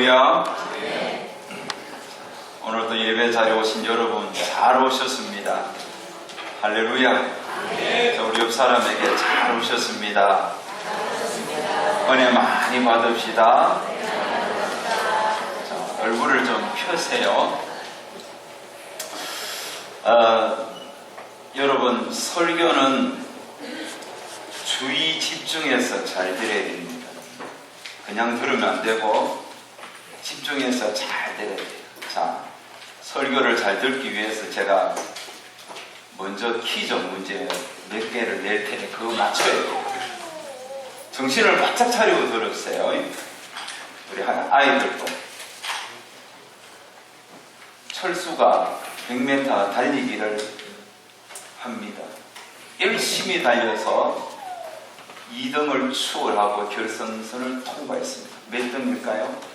네. 오늘도 예배 자리에 오신 여러분 잘 오셨습니다. 할렐루야. 네. 우리 옆 사람에게 잘 오셨습니다. 은혜 많이 받읍시다. 자, 얼굴을 좀 펴세요. 여러분, 설교는 주의 집중해서 잘 들어야 됩니다. 그냥 들으면 안 되고 집중해서 잘 들어야 돼요. 자, 설교를 잘 듣기 위해서 제가 먼저 퀴즈 문제 몇 개를 낼 테니 그거 맞춰야 돼요. 정신을 바짝 차리고 들으세요. 우리 아이들도. 철수가 100m 달리기를 합니다. 열심히 달려서 2등을 추월하고 결승선을 통과했습니다. 몇 등일까요?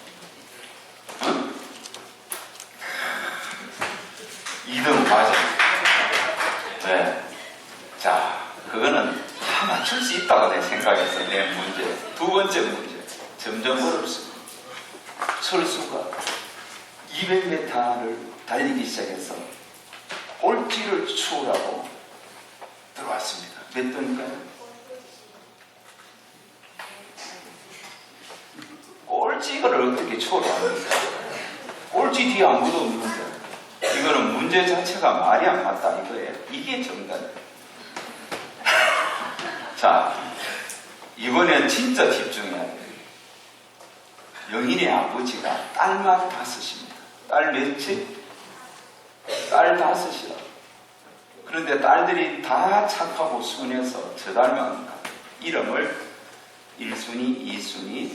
응? 2등 맞아요. 네. 자, 그거는 다 맞출 수 있다고 내 생각해서 내 문제. 두 번째 문제. 점점 어렵습니다. 철수가 200m를 달리기 시작해서 꼴찌를 추월하고 들어왔습니다. 몇 등일까요? 꼴찌를 어떻게 추월합니까? 꼴찌 뒤에 아무도 없는데 이거는 문제 자체가 말이 안 맞다 이거예요. 이게 정답이에요. 자, 이번엔 진짜 집중해야 돼요. 영인의 아버지가 딸만 5입니다. 딸 몇이? 딸 5이라. 그런데 딸들이 다 착하고 순해서 저 닮은 이름을 1순위, 2순위,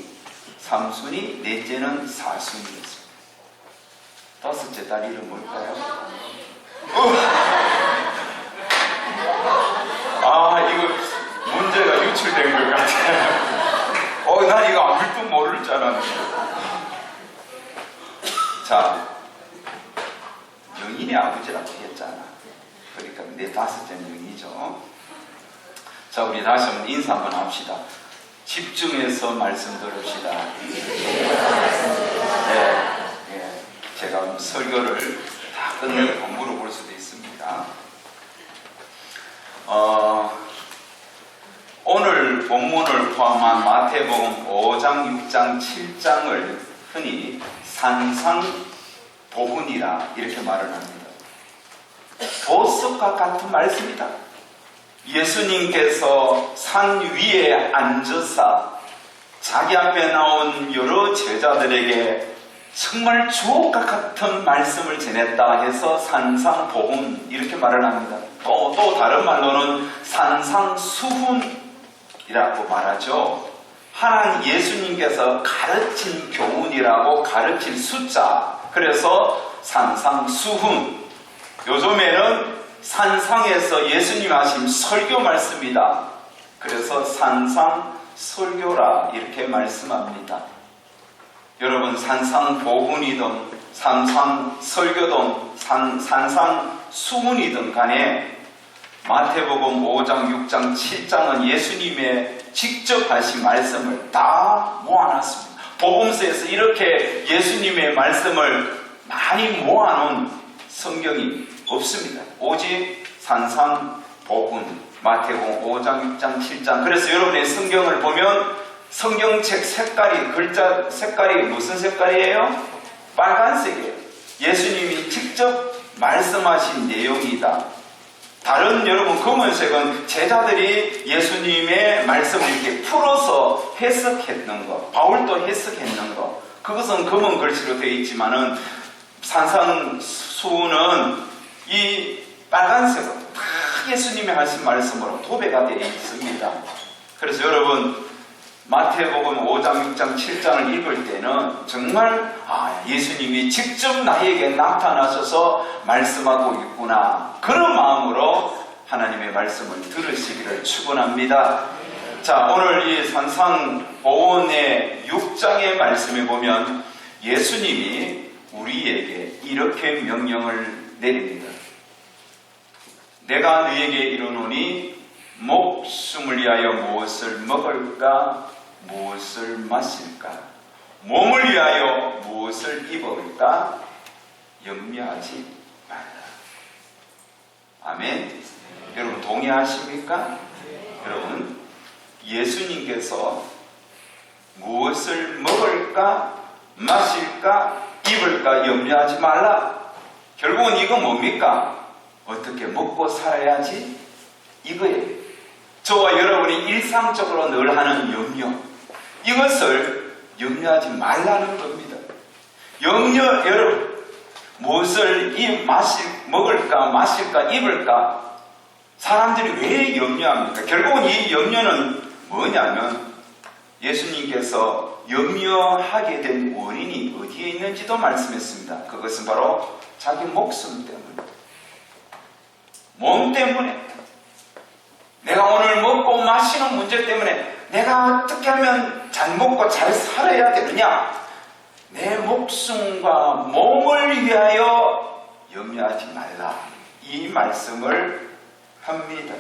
3순위, 넷째는 4순위였습니다. 5째 딸 이름 뭘까요? 이거 문제가 유출된 것 같아요. 난 이거 아무 줄 모를 줄 알았는데. 자, 영인의 아버지라고 했잖아. 그러니까 내 5째는 영이죠. 자, 우리 다시 한번 인사 한번 합시다. 집중해서 말씀 들읍시다. 네, 제가 설교를 다 끝내고 물어볼 수도 있습니다. 오늘 본문을 포함한 마태복음 5장, 6장, 7장을 흔히 산상보훈이라 이렇게 말을 합니다. 보석과 같은 말씀이다. 예수님께서 산 위에 앉으사 자기 앞에 나온 여러 제자들에게 정말 주옥과 같은 말씀을 전했다 해서 산상보훈 이렇게 말을 합니다. 또 다른 말로는 산상수훈이라고 말하죠. 하나님 예수님께서 가르친 교훈이라고 가르친 숫자, 그래서 산상수훈. 요즘에는 산상에서 예수님 하신 설교 말씀이다. 그래서 산상설교라 이렇게 말씀합니다. 여러분, 산상보훈이든 산상설교든 산상수훈이든 간에 마태복음 5장, 6장, 7장은 예수님의 직접 하신 말씀을 다 모아놨습니다. 복음서에서 이렇게 예수님의 말씀을 많이 모아놓은 성경이 없습니다. 오직 산상보훈, 마태복음 5장, 6장, 7장. 그래서 여러분의 성경을 보면 성경책 색깔이, 글자 색깔이 무슨 색깔이에요? 빨간색이에요. 예수님이 직접 말씀하신 내용이다. 다른 여러분 검은색은 제자들이 예수님의 말씀을 이렇게 풀어서 해석했는 것, 바울도 해석했는 것, 그것은 검은 글씨로 되어 있지만은 산상수훈은 이 빨간색으로 다 예수님이 하신 말씀으로 도배가 되어 있습니다. 그래서 여러분 마태복음 5장, 6장, 7장을 읽을 때는 정말 예수님이 직접 나에게 나타나셔서 말씀하고 있구나, 그런 마음으로 하나님의 말씀을 들으시기를 축원합니다. 자, 오늘 이 산상보훈의 6장의 말씀에 보면 예수님이 우리에게 이렇게 명령을 내립니다. 내가 너에게 이르노니 목숨을 위하여 무엇을 먹을까 무엇을 마실까 몸을 위하여 무엇을 입을까 염려하지 말라. 아멘. 여러분 동의하십니까? 여러분 예수님께서 무엇을 먹을까 마실까 입을까 염려하지 말라. 결국은 이건 뭡니까? 어떻게 먹고 살아야지 이거예요. 저와 여러분이 일상적으로 늘 하는 염려, 이것을 염려하지 말라는 겁니다. 여러분 무엇을 먹을까 마실까 입을까 사람들이 왜 염려합니까? 결국은 이 염려는 뭐냐면 예수님께서 염려하게 된 원인이 어디에 있는지도 말씀했습니다. 그것은 바로 자기 목숨 때문에, 몸 때문에, 내가 오늘 먹고 마시는 문제 때문에 내가 어떻게 하면 잘 먹고 잘 살아야 되느냐, 내 목숨과 몸을 위하여 염려하지 말라, 이 말씀을 합니다.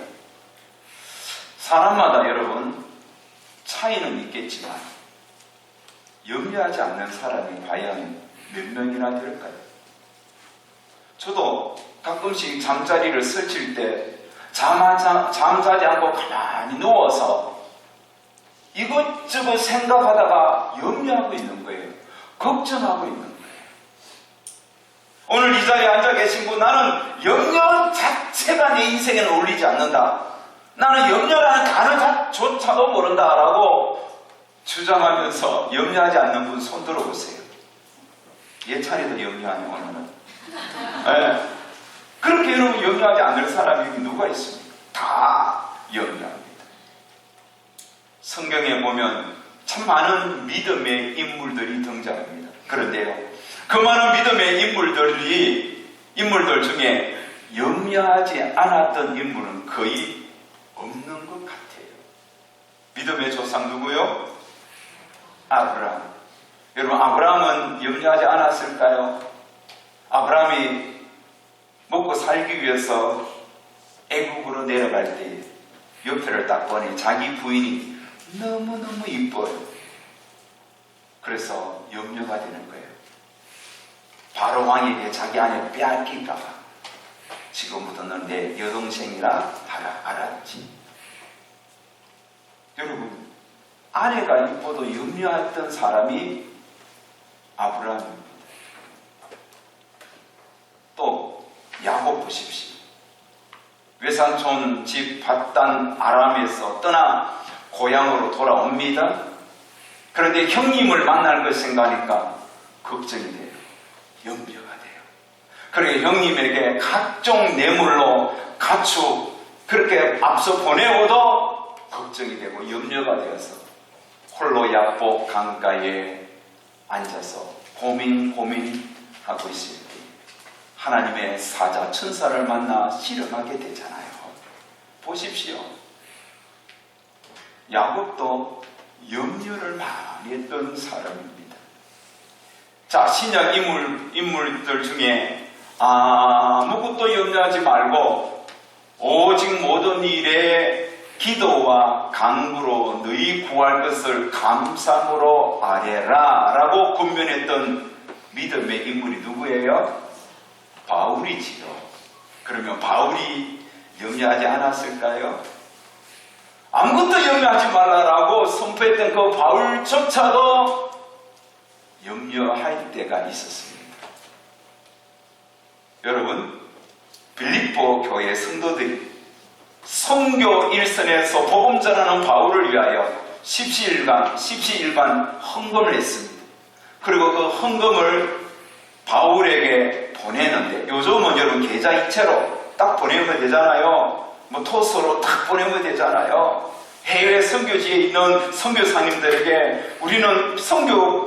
사람마다 여러분 차이는 있겠지만 염려하지 않는 사람이 과연 몇 명이나 될까요? 저도 가끔씩 잠자리를 설칠 때 잠자지 않고 가만히 누워서 이것저것 생각하다가 염려하고 있는 거예요. 걱정하고 있는 거예요. 오늘 이 자리에 앉아 계신 분, 나는 염려 자체가 내 인생에는 어울리지 않는다, 나는 염려라는 단어조차도 모른다라고 주장하면서 염려하지 않는 분 손 들어보세요. 예찬이도 염려하냐 오늘은? 네. 그렇게 여러분 염려하지 않는 사람이 누가 있습니까? 다 염려합니다. 성경에 보면 참 많은 믿음의 인물들이 등장합니다. 그런데요, 그 많은 믿음의 인물들 중에 염려하지 않았던 인물은 거의 없는 것 같아요. 믿음의 조상 누구요? 아브라함. 여러분 아브라함은 염려하지 않았을까요? 아브라함이 먹고 살기 위해서 애국으로 내려갈 때 옆에를 딱 보니 자기 부인이 너무너무 이뻐요. 그래서 염려가 되는 거예요. 바로 왕에게 자기 아내 빼앗길까 봐 지금부터 넌 내 여동생이라 알았지. 여러분 아내가 이뻐도 염려했던 사람이 아브라함입니다. 또 야곱 보십시오. 외삼촌 집 밧단 아람에서 떠나 고향으로 돌아옵니다. 그런데 형님을 만날 것 생각하니까 걱정이 돼요. 염려가 돼요. 그러니까 형님에게 각종 뇌물로 가축 그렇게 앞서 보내고도 걱정이 되고 염려가 되어서 홀로 야복 강가에 앉아서 고민하고 있을 때 하나님의 사자 천사를 만나 실험하게 되잖아요. 보십시오. 야곱도 염려를 많이 했던 사람입니다. 자, 신약 인물들 중에 아무것도 염려하지 말고 오직 모든 일에 기도와 간구로 너희 구할 것을 감사함으로 아뢰라 라고 권면했던 믿음의 인물이 누구예요? 바울이지요. 그러면 바울이 염려하지 않았을까요? 아무것도 염려하지 말라라고 선포했던 그 바울조차도 염려할 때가 있었습니다. 여러분, 빌립보 교회 성도들이 선교 일선에서 복음 전하는 바울을 위하여 십시일반 헌금을 했습니다. 그리고 그 헌금을 바울에게 보내는데, 요즘은 여러분 계좌이체로 딱 보내면 되잖아요. 뭐 토스로 딱 보내면 되잖아요. 해외 선교지에 있는 선교사님들에게 우리는 선교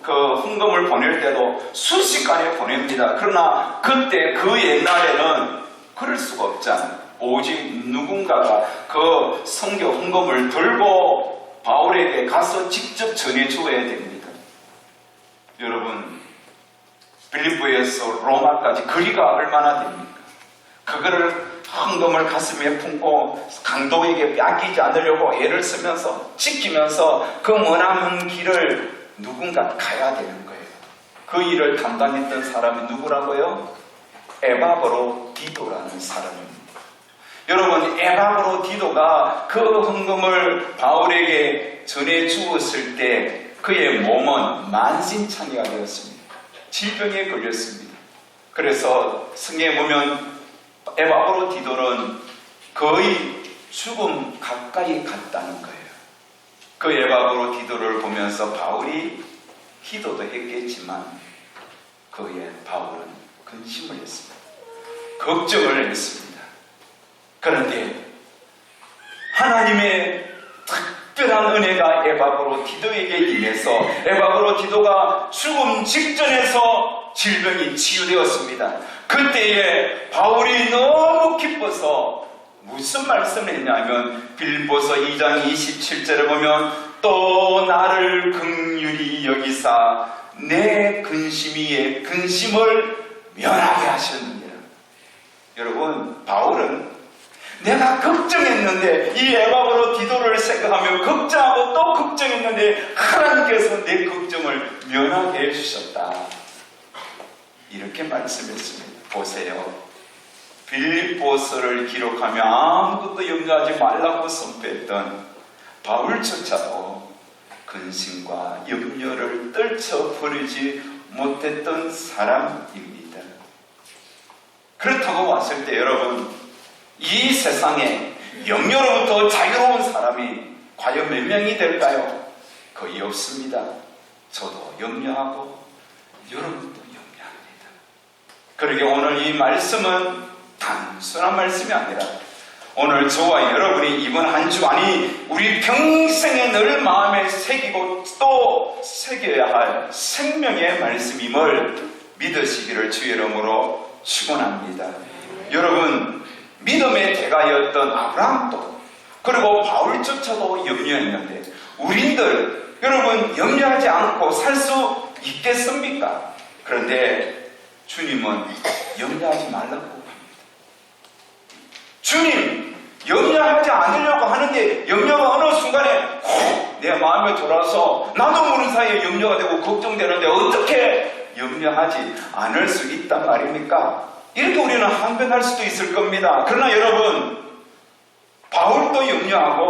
그 헌금을 보낼 때도 순식간에 보냅니다. 그러나 그때 그 옛날에는 그럴 수가 없잖아요. 오직 누군가가 그 선교 헌금을 들고 바울에게 가서 직접 전해주어야 됩니다. 여러분, 빌립보에서 로마까지 거리가 얼마나 됩니까? 그거를 헌금을 가슴에 품고 강도에게 뺏기지 않으려고 애를 쓰면서 지키면서 그 머나먼 길을 누군가 가야 되는 거예요. 그 일을 담당했던 사람이 누구라고요? 에바브로 디도라는 사람입니다. 여러분, 에바브로 디도가 그 헌금을 바울에게 전해 주었을 때 그의 몸은 만신창이가 되었습니다. 질병에 걸렸습니다. 그래서 성경에 보면 에바브로 디도는 거의 죽음 가까이 갔다는 거예요. 그 에바브로 디도를 보면서 바울이 기도도 했겠지만 그의 바울은 근심을 했습니다. 걱정을 했습니다. 그런데 하나님의 특별한 은혜가 에바브로 디도에게 임해서 에바브로 디도가 죽음 직전에서 질병이 치유되었습니다. 그때에 바울이 너무 기뻐서 무슨 말씀을 했냐면 빌보서 2장 27절에 보면 또 나를 긍휼히 여기사 내 근심을 면하게 하셨느니라. 여러분, 바울은 내가 걱정했는데 이 에바브로 디도를 생각하며 걱정하고 또 걱정했는데 하나님께서 내 걱정을 면하게 해주셨다. 이렇게 말씀했습니다. 보세요. 빌립보서를 기록하며 아무것도 염려하지 말라고 선포했던 바울조차도 근심과 염려를 떨쳐버리지 못했던 사람입니다. 그렇다고 봤을 때 여러분, 이 세상에 염려로부터 자유로운 사람이 과연 몇 명이 될까요? 거의 없습니다. 저도 염려하고 여러분도 염려합니다. 그러게 오늘 이 말씀은 단순한 말씀이 아니라 오늘 저와 여러분이 이번 한 주 아니 우리 평생에 늘 마음에 새기고 또 새겨야 할 생명의 말씀임을 믿으시기를 주의 이름으로 축원합니다. 여러분, 믿음의 대가였던 아브라함도 그리고 바울조차도 염려했는데 우리들 여러분 염려하지 않고 살 수 있겠습니까? 그런데 주님은 염려하지 말라고 합니다. 주님 염려하지 않으려고 하는데 염려가 어느 순간에 내 마음에 돌아서 나도 모르는 사이에 염려가 되고 걱정되는데 어떻게 염려하지 않을 수 있단 말입니까? 이렇게 우리는 항변할 수도 있을 겁니다. 그러나 여러분, 바울도 염려하고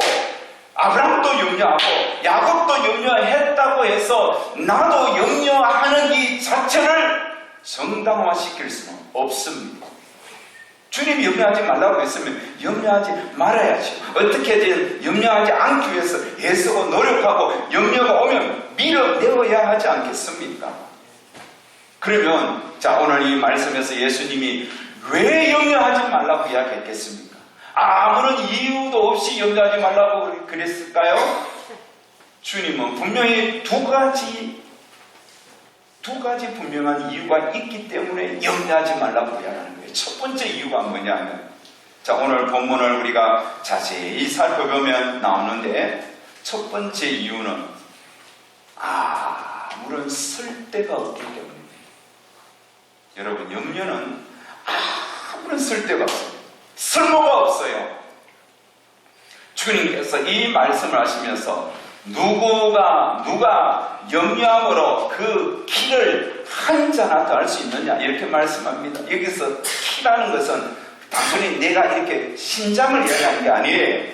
아브라함도 염려하고 야곱도 염려했다고 해서 나도 염려하는 이 자체를 정당화시킬 수는 없습니다. 주님이 염려하지 말라고 했으면 염려하지 말아야죠. 어떻게든 염려하지 않기 위해서 애쓰고 노력하고 염려가 오면 밀어내어야 하지 않겠습니까? 그러면 자, 오늘 이 말씀에서 예수님이 왜 염려하지 말라고 이야기했겠습니까? 아무런 이유도 없이 염려하지 말라고 그랬을까요? 주님은 분명히 두 가지 분명한 이유가 있기 때문에 염려하지 말라고 이야기하는 거예요. 첫 번째 이유가 뭐냐면, 자, 오늘 본문을 우리가 자세히 살펴보면 나오는데 첫 번째 이유는 아무런 쓸데가 없기 때문입니다. 여러분, 염려는 아무런 쓸데가 없어요. 쓸모가 없어요. 주님께서 이 말씀을 하시면서 누가 염려함으로 그 키를 한자나 더 할 수 있느냐 이렇게 말씀합니다. 여기서 키라는 것은 단순히 내가 이렇게 신장을 이야기하는 게 아니에요.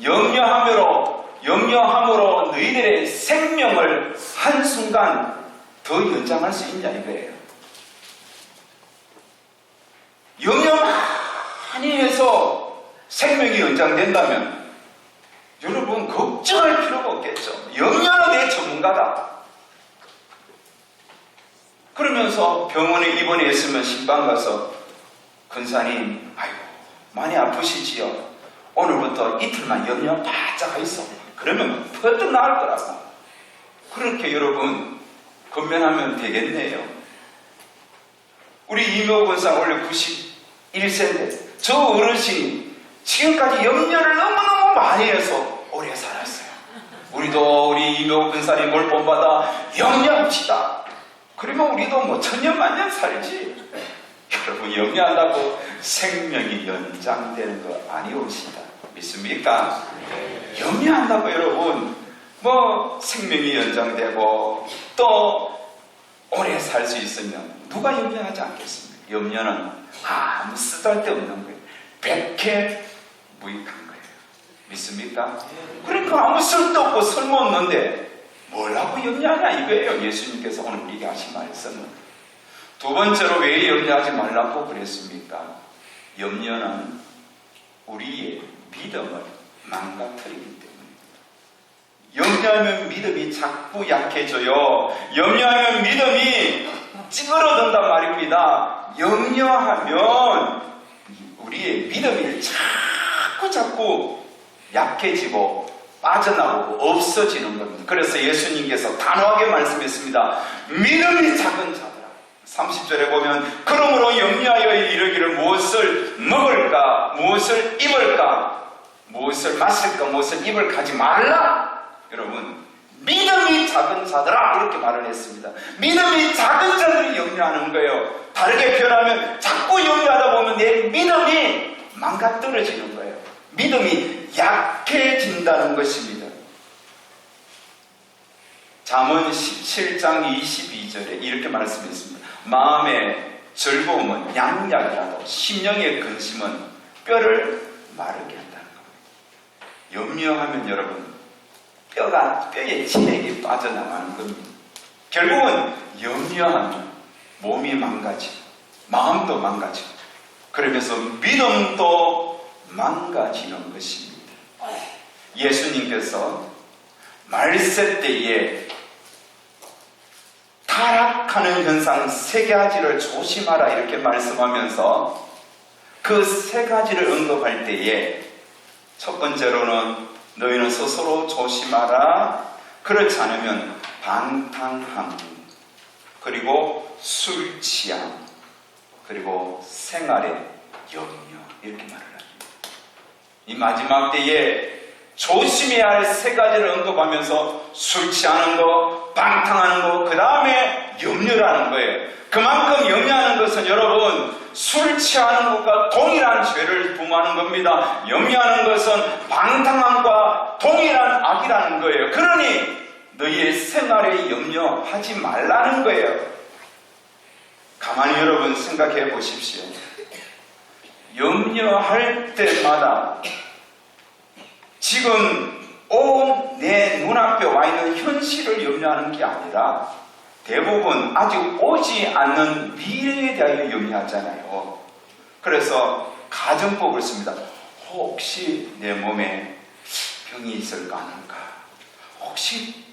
염려함으로 너희들의 생명을 한순간 더 연장할 수 있냐 이거예요. 염려 많이 해서 생명이 연장된다면 여러분 걱정할 필요가 없겠죠. 염려는 내 전문가다. 그러면서 병원에 입원했으면 신방 가서 근사님, 아이고 많이 아프시지요. 오늘부터 이틀만 염려 바짝 있어. 그러면 퍼뜩 나을 거라고. 그렇게 여러분 건면하면 되겠네요. 우리 이모 권사 원래 91세인데 저 어르신이 지금까지 염려를 너무너무 많이 해서 오래 살았어요. 우리도 우리 이모 권사님 뭘 본받아 염려합시다. 그러면 우리도 뭐 천년만년 살지. 여러분, 염려한다고 생명이 연장되는 거 아니옵시다. 믿습니까? 염려한다고 여러분 뭐 생명이 연장되고 또 오래 살 수 있으면 누가 염려하지 않겠습니까? 염려는 아무 쓰잘데없는 거예요. 백해 무익한 거예요. 믿습니까? 그러니까 아무 쓸데없고 쓸모없는데 뭘 하고 염려하냐 이거예요. 예수님께서 오늘 얘기하신 말씀은. 두 번째로 왜 염려하지 말라고 그랬습니까? 염려는 우리의 믿음을 망가뜨리기 때문입니다. 염려하면 믿음이 자꾸 약해져요. 염려하면 믿음이 찌그러든단 말입니다. 염려하면 우리의 믿음이 자꾸 약해지고 빠져나오고 없어지는 겁니다. 그래서 예수님께서 단호하게 말씀했습니다. 믿음이 작은 자들아. 30절에 보면 그러므로 염려하여 이르기를 무엇을 먹을까 무엇을 입을까 무엇을 마실까 무엇을 입을까 하지 말라. 여러분, 믿음이 작은 자들아 이렇게 말을 했습니다. 믿음이 작은 자들이 염려하는 거예요. 다르게 표현하면 자꾸 염려하다 보면 내 믿음이 망가뜨려지는 거예요. 믿음이 약해진다는 것입니다. 잠언 17장 22절에 이렇게 말씀했습니다. 마음의 즐거움은 양약이라도 심령의 근심은 뼈를 마르게 한다는 겁니다. 염려하면 여러분 뼈에 진액이 빠져나가는 겁니다. 결국은 염려하면 몸이 망가지고 마음도 망가지고 그러면서 믿음도 망가지는 것입니다. 예수님께서 말세 때에 타락하는 현상 세 가지를 조심하라 이렇게 말씀하면서 그 세 가지를 언급할 때에 첫 번째로는 너희는 스스로 조심하라. 그렇지 않으면 방탕함, 그리고 술 취함, 그리고 생활의 염려 이렇게 말을 합니다. 이 마지막 때에 조심해야 할 세 가지를 언급하면서 술 취하는 거, 방탕하는 거, 그 다음에 염려라는 거예요. 그만큼 염려하는 것은 여러분 술 취하는 것과 동일한 죄를 부모하는 겁니다. 염려하는 것은 방탕함과 동일한 악이라는 거예요. 그러니 너희의 생활에 염려하지 말라는 거예요. 가만히 여러분 생각해 보십시오. 염려할 때마다 지금 온 내 눈앞에 와 있는 현실을 염려하는 게 아니라 대부분 아직 오지 않는 미래에 대하여 염려하잖아요. 그래서 가정법을 씁니다. 혹시 내 몸에 병이 있을까 하는가? 혹시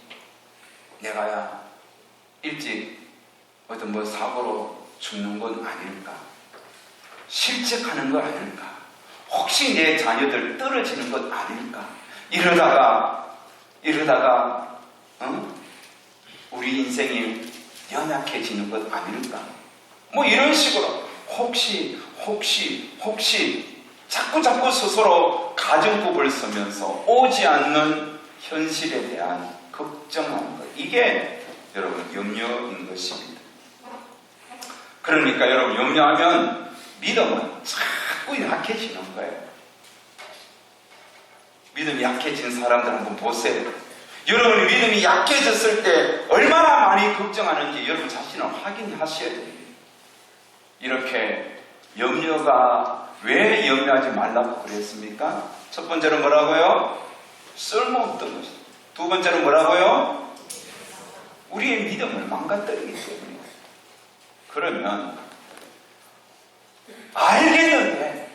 내가 일찍 어떤 뭐 사고로 죽는 건 아닐까? 실직하는 건 아닐까? 혹시 내 자녀들 떨어지는 것 아닐까? 이러다가 우리 인생이 연약해지는 것 아닐까? 뭐 이런 식으로 혹시 자꾸 스스로 가정법을 쓰면서 오지 않는 현실에 대한 걱정하는 것, 이게 여러분 염려인 것입니다. 그러니까 여러분 염려하면 믿음은 자꾸 약해지는 거예요. 믿음이 약해진 사람들 한번 보세요. 여러분이 믿음이 약해졌을 때 얼마나 많이 걱정하는지 여러분 자신을 확인하셔야 됩니다. 이렇게 염려가 왜 염려하지 말라고 그랬습니까? 첫 번째로 뭐라고요? 쓸모없던 것입니다. 두 번째로 뭐라고요? 우리의 믿음을 망가뜨리기 때문에. 그러면 알겠는데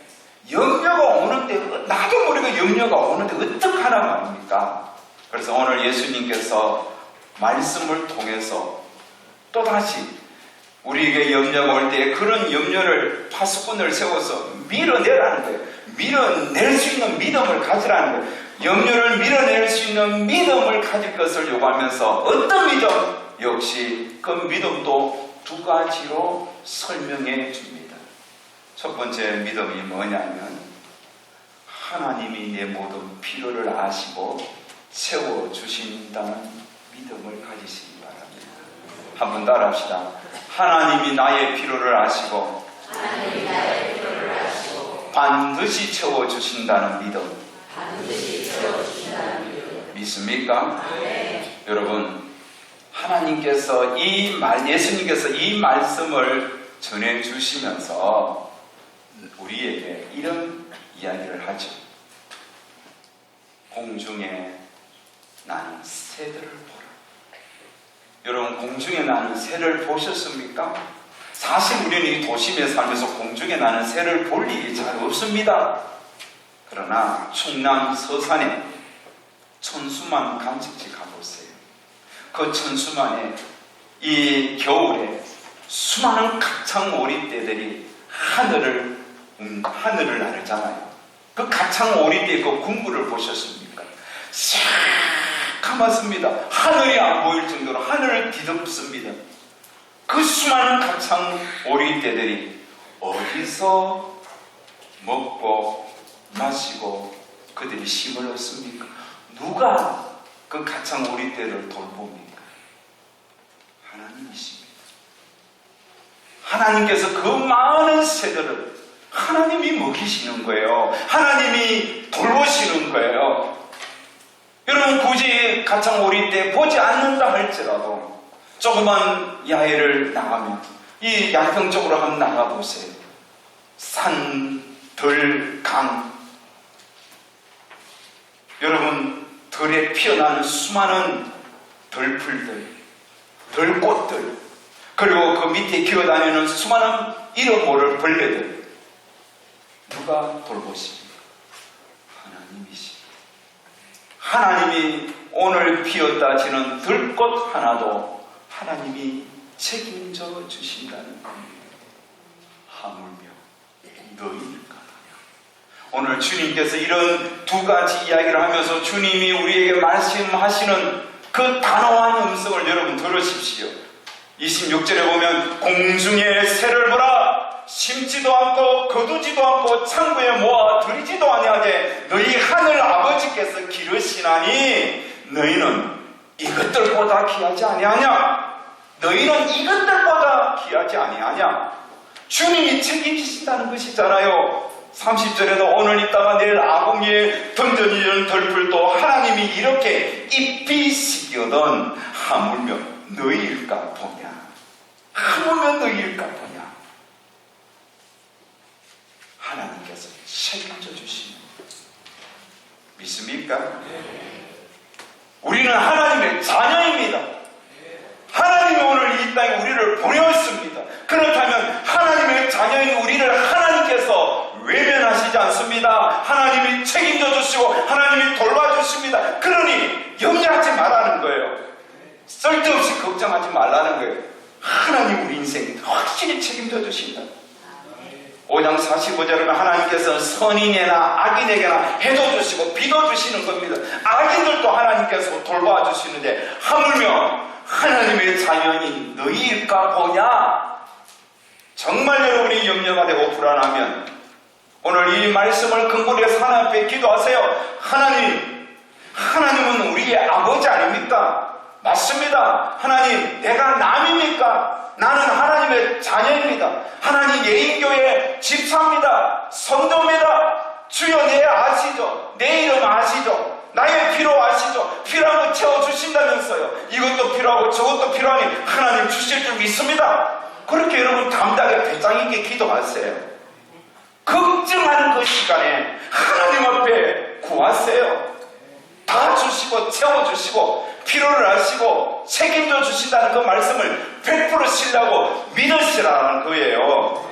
염려가 오는데 나도 모르게 염려가 오는데 어떡하나 말입니까? 그래서 오늘 예수님께서 말씀을 통해서 또다시 우리에게 염려가 올 때 그런 염려를 파수꾼을 세워서 밀어내라는 거예요. 밀어낼 수 있는 믿음을 가지라는 거예요. 염려를 밀어낼 수 있는 믿음을 가질 것을 요구하면서 어떤 믿음? 역시 그 믿음도 두 가지로 설명해 줍니다. 첫 번째 믿음이 뭐냐면 하나님이 내 모든 필요를 아시고 채워주신다는 믿음을 가지시기 바랍니다. 한번 따라합시다. 하나님이 나의 필요를 아시고 반드시 채워주신다는 믿음. 믿습니까? 여러분, 하나님께서 예수님께서 이 말씀을 전해주시면서 우리에게 이런 이야기를 하죠. 공중에 나는 새들을 보라. 여러분, 공중에 나는 새를 보셨습니까? 사실 우리는 이 도심에 살면서 공중에 나는 새를 볼 일이 잘 없습니다. 그러나 충남 서산에 천수만 감식지 가보세요. 그 천수만에 이 겨울에 수많은 가창오리떼들이 하늘을 나르잖아요. 그 가창오리떼의 그 군부를 보셨습니까? 새까맣습니다. 하늘이 안 보일 정도로 하늘을 뒤덮습니다. 그 수많은 가창오리떼들이 어디서 먹고 마시고 그들이 힘을 얻습니까? 누가 그 가창오리떼를 돌봅니까? 하나님이십니다. 하나님께서 그 많은 새들을 하나님이 먹이시는 거예요. 하나님이 돌보시는 거예요. 여러분, 굳이 가창오리떼 보지 않는다 할지라도 조그만 야외를 나가면 이 양평 쪽으로 한번 나가보세요. 산, 들, 강. 여러분, 들에 피어나는 수많은 들풀들, 들꽃들, 그리고 그 밑에 기어다니는 수많은 이름 모를 벌레들. 누가 돌보십니까? 하나님이십니다. 하나님이 오늘 피었다 지는 들꽃 하나도 하나님이 책임져 주신다는 겁니다. 하물며 너희일까? 오늘 주님께서 이런 두 가지 이야기를 하면서 주님이 우리에게 말씀하시는 그 단호한 음성을 여러분 들으십시오. 26절에 보면 공중의 새를 보라. 심지도 않고 거두지도 않고 창고에 모아 들이지도 아니하되 너희 하늘 아버지께서 기르시나니 너희는 이것들보다 귀하지 아니하냐? 너희는 이것들보다 귀하지 아니하냐? 주님이 책임지신다는 것이잖아요. 30절에도 오늘 있다가 내일 아궁이에 던져지는 덜풀도 하나님이 이렇게 잎이 시겨던 하물며 너희일까 보냐? 하물며 너희일까 보냐? 하나님께서 책임져 주시는 믿습니까? 우리는 하나님의 자녀입니다. 하나님이 오늘 이 땅에 우리를 보내었습니다. 그렇다면 하나님의 자녀인 우리를 하나님께서 외면하시지 않습니다. 하나님이 책임져 주시고 하나님이 돌봐주십니다. 그러니 염려하지 말라는 거예요. 쓸데없이 걱정하지 말라는 거예요. 하나님 우리 인생 확실히 책임져 주신다. 5장 45절에는 하나님께서 선인에나 악인에게나 해도 주시고 비도 주시는 겁니다. 악인들도 하나님께서 돌봐 주시는데 하물며 하나님의 자녀인 너희일까 보냐? 정말 여러분이 염려가 되고 불안하면 오늘 이 말씀을 근거로 해서 하나님 앞에 기도하세요. 하나님은 우리의 아버지 아닙니까? 맞습니다. 하나님, 내가 남입니까? 나는 하나님의 자녀입니다. 하나님 예인교회 집사입니다. 성도입니다. 주여 내 아시죠? 내 이름 아시죠? 나의 피로 아시죠? 필요한 거 채워주신다면서요. 이것도 필요하고 저것도 필요하니 하나님 주실 줄 믿습니다. 그렇게 여러분 담대하게 배짱 있게 기도하세요. 걱정하는 그 시간에 하나님 앞에 구하세요. 다 주시고 채워주시고 필요를 아시고 책임져 주신다는 그 말씀을 100% 신뢰하고 믿으시라는 거예요.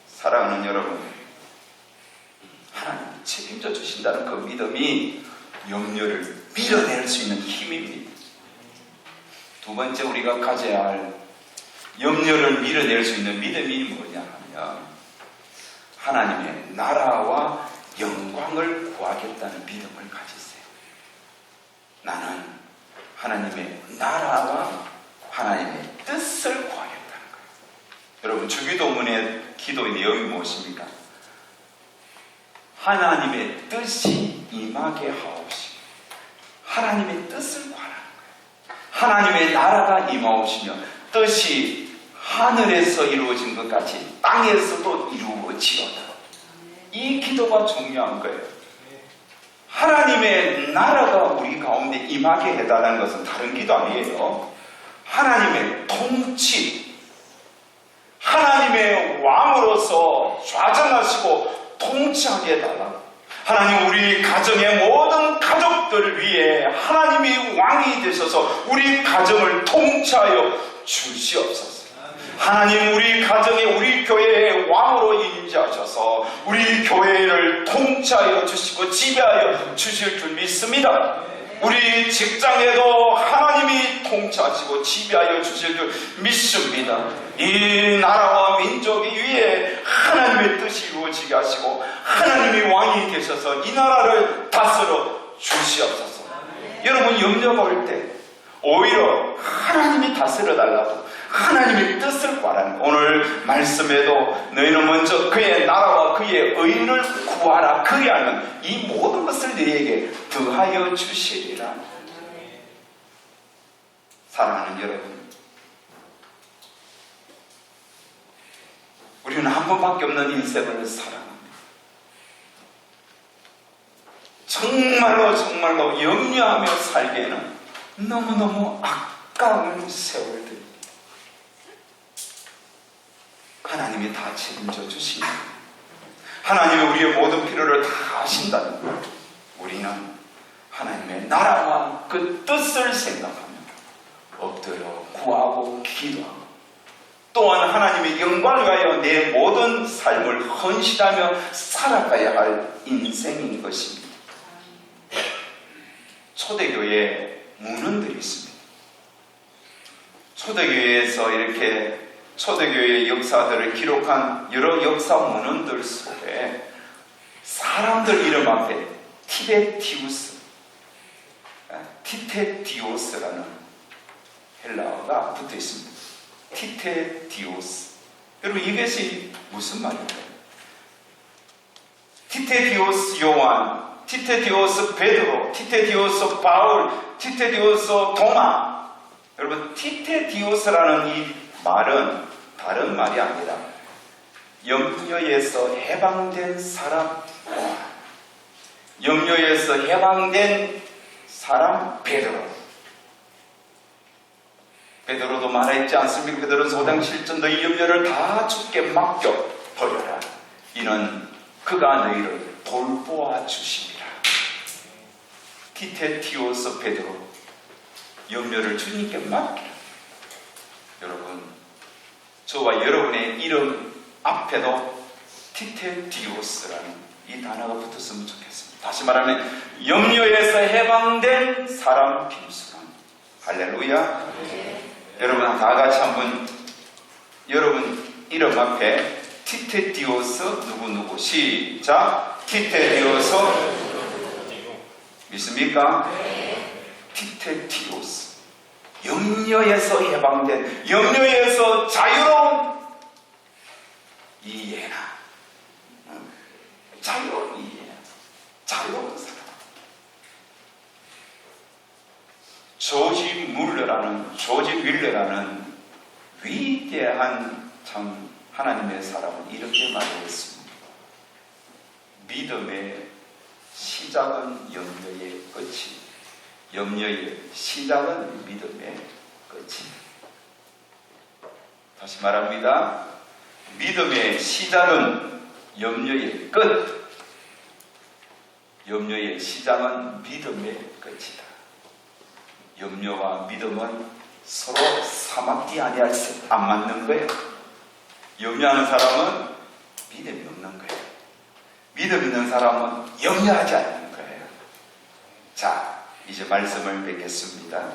사랑하는 여러분, 하나님 책임져 주신다는 그 믿음이 염려를 밀어낼 수 있는 힘입니다. 두 번째 우리가 가져야 할 염려를 밀어낼 수 있는 믿음이 뭐냐 하면 하나님의 나라와 영광을 구하겠다는 믿음을 가지세요. 나는 하나님의 나라와 하나님의 뜻을 구하겠다는 거예요. 여러분, 주기도문의 기도의 내용이 무엇입니까? 하나님의 뜻이 임하게 하옵시고 하나님의 뜻을 구하라는 거예요. 하나님의 나라가 임하옵시며 뜻이 하늘에서 이루어진 것 같이 땅에서도 이루어지어다. 이 기도가 중요한 거예요. 하나님의 나라가 우리 가운데 임하게 해달라는 것은 다른 기도 아니에요. 하나님의 통치, 하나님의 왕으로서 좌정하시고 통치하게 해달라고. 하나님, 우리 가정의 모든 가족들을 위해 하나님이 왕이 되셔서 우리 가정을 통치하여 주시옵소서. 하나님, 우리 가정에 우리 교회의 왕으로 임재하셔서 우리 교회를 통치하여 주시고 지배하여 주실 줄 믿습니다. 우리 직장에도 하나님이 통치하시고 지배하여 주실 줄 믿습니다. 이 나라와 민족이 위에 하나님의 뜻이 이루어지게 하시고 하나님이 왕이 되셔서 이 나라를 다스려 주시옵소서. 여러분, 염려가 올 때 오히려 하나님이 다스려 달라고 하나님의 뜻을 구하라는, 오늘 말씀에도 너희는 먼저 그의 나라와 그의 의를 구하라, 그리하면 이 모든 것을 너희에게 더하여 주시리라. 사랑하는 여러분, 우리는 한 번밖에 없는 인생을 살아갑니다. 정말로 염려하며 살기에는 너무너무 아까운 세월들, 하나님이 다 책임져 주십니다. 하나님이 우리의 모든 필요를 다 하신다는 것, 우리는 하나님의 나라와 그 뜻을 생각하며 엎드려 구하고 기도하고, 또한 하나님의 영광을 위하여 내 모든 삶을 헌신하며 살아가야 할 인생인 것입니다. 초대교회에 문헌들이 있습니다. 초대교회에서 이렇게 초대교회의 역사들을 기록한 여러 역사 문헌들 속에 사람들 이름 앞에 티테디오스라는 헬라어가 붙어 있습니다. 티테디오스. 여러분, 이것이 무슨 말일까요? 티테디오스 요한, 티테디오스 베드로, 티테디오스 바울, 티테디오스 도마. 여러분, 티테디오스라는 이 말은 다른 말이 아니라 염려에서 해방된 사람, 염려에서 해방된 사람 베드로. 베드로도 말했지 않습니까? 베드로는 5장 7절 너희 염려를 다 주께 맡겨 버려라. 이는 그가 너희를 돌보아 주시리라. 티테티오스 베드로, 염려를 주님께 맡기라. 여러분, 저와 여러분의 이름 앞에도 티테디오스라는 이 단어가 붙었으면 좋겠습니다. 다시 말하면 염려에서 해방된 사람 김수남. 할렐루야. 네. 여러분, 다 같이 한번 여러분 이름 앞에 티테디오스 누구누구 시작. 티테디오스 믿습니까? 네. 티테디오스, 염려에서 해방된, 염려에서 자유로운 이해나, 자유로운 이해, 자유로운 사람. 조지 윌러라는 위대한 참 하나님의 사람은 이렇게 말했습니다. 믿음의 시작은 염려의 끝이, 염려의 시작은 믿음의 끝이. 다시 말합니다. 믿음의 시작은 염려의 끝, 염려의 시작은 믿음의 끝이다. 염려와 믿음은 서로 사막이 아니할 수 안 맞는 거예요. 염려하는 사람은 믿음이 없는 거예요. 믿음 있는 사람은 염려하지 않는 거예요. 자, 이제 말씀을 뵙겠습니다.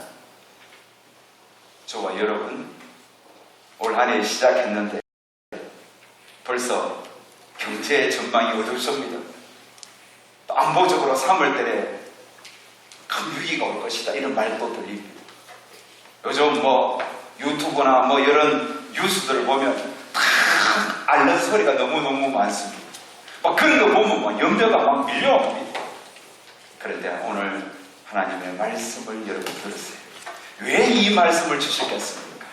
저와 여러분, 올 한 해 시작했는데 벌써 경제의 전망이 어둡습니다. 또 안보적으로 3월달에 큰 위기가 올 것이다, 이런 말도 들립니다. 요즘 유튜브나 이런 뉴스들을 보면 다 앓는 소리가 너무너무 많습니다. 그런 거 보면 염려가 막 밀려옵니다. 그런데 오늘 하나님의 말씀을 여러분 들으세요. 왜 이 말씀을 주셨겠습니까?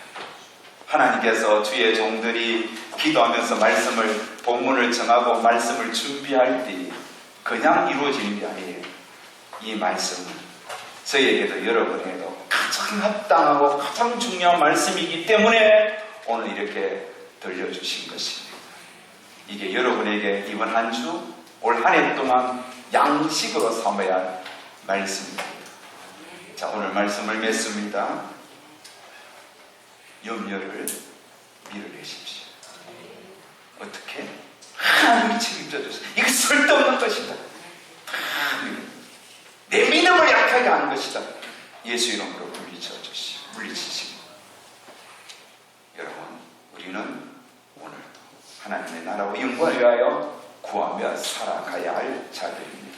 하나님께서 주의 종들이 기도하면서 본문을 정하고 말씀을 준비할 때 그냥 이루어지는 게 아니에요. 이 말씀은 저희에게도 여러분에게도 가장 합당하고 가장 중요한 말씀이기 때문에 오늘 이렇게 들려주신 것입니다. 이게 여러분에게 이번 한 주, 올 한 해 동안 양식으로 삼아야 할 말씀입니다. 자, 오늘 말씀을 맺습니다. 염려를 밀어내십시오. 어떻게? 하나님이 책임져 주세요. 이거 쓸데없는 것이다. 내 믿음을 약하게 하는 것이다. 예수 이름으로 물리치시고. 여러분, 우리는 오늘도 하나님의 나라와 영광을 위하여 구하며 살아가야 할 자들입니다.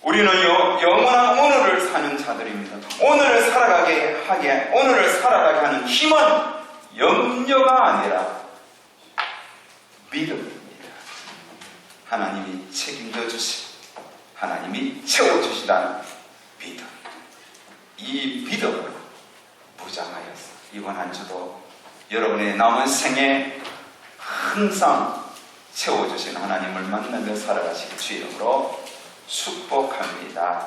우리는 영원한 오늘을 사는 자들입니다. 오늘을 살아가게 하는 힘은 염려가 아니라 믿음입니다. 하나님이 책임져 주시고 하나님이 채워주시다는 믿음. 이 믿음을 무장하여서 이번 한 주도 여러분의 남은 생에 항상 채워주신 하나님을 만나며 살아가시기 주의 이름으로 축복합니다.